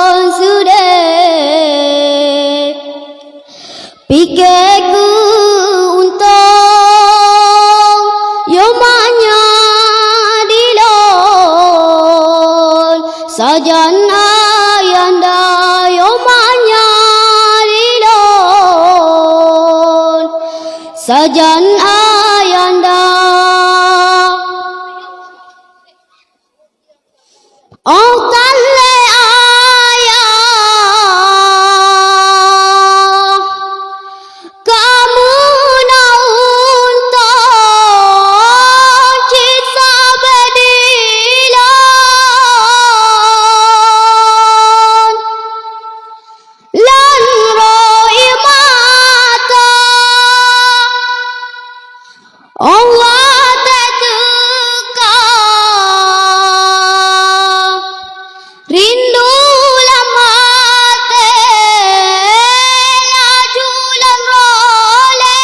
plon sudah pikirku untuk yomanya dilon sajan ayanda yomanya dilon sajan ayanda oh talle ayah kamu naun ton cita bedilan lan roi mata Allah tetuka rindu lama lajulan role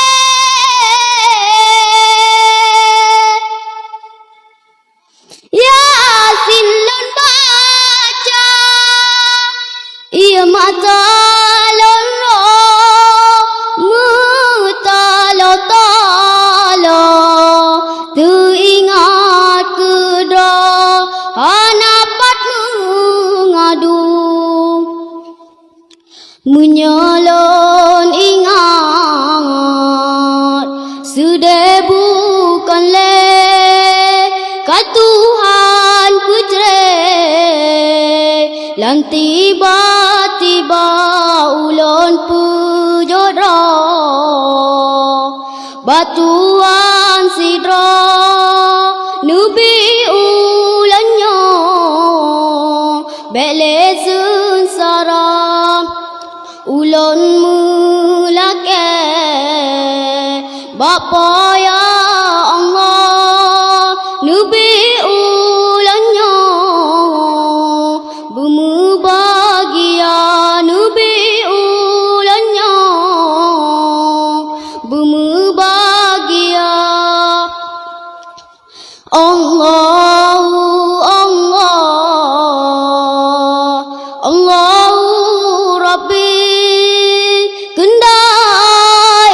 Yasin lon baca ia mata lon ro mutalo talo tu ingat kedra hanapat mengadu menyalon ingat sudah bukan le ka Tuhan putre lan tiba-tiba ulon pujodra batuan sidra nubi ulannya belezun saram ulon mulake bapa ya Allah nubi ulannya bumi bahagia nubi ulannya bumi bahagia Allahu Allah Allahu Rabbi kenda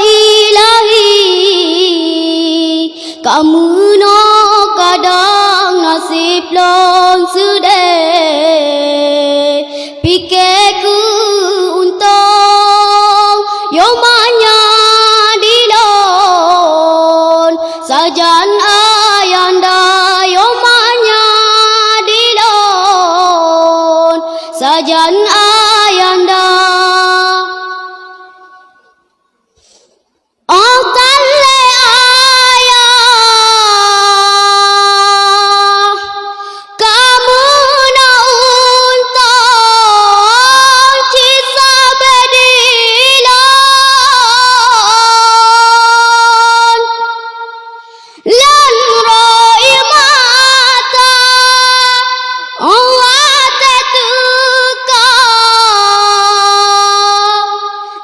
ilahi kamu no kadang nasib lon sudah pikirku untuk yomanya dilon sajan ayanda yomanya dilon sajan ayanda oh talle ayah kamu naun ton cita bedilan lan roi mata Allah tetuka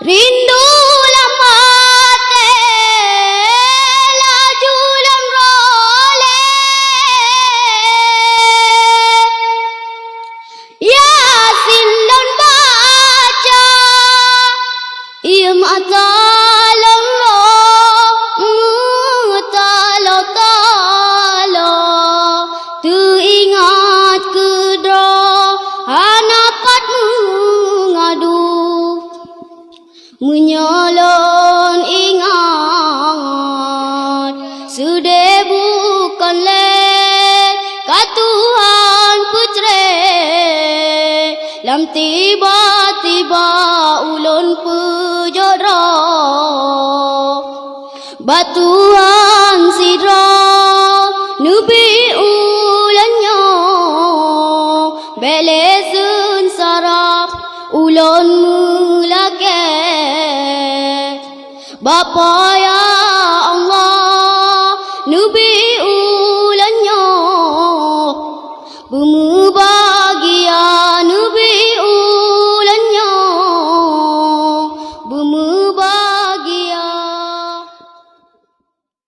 rindu lama lajulan role Yasin lon baca ia mata lon ro talo talo tu ingat kedra hanapat mengadu menyalon ingat sudah bukan le ka Tuhan putre lam tiba-tiba ulun pujodra batuan sidra nubi ulannya belezun sarap ulun mulake bapa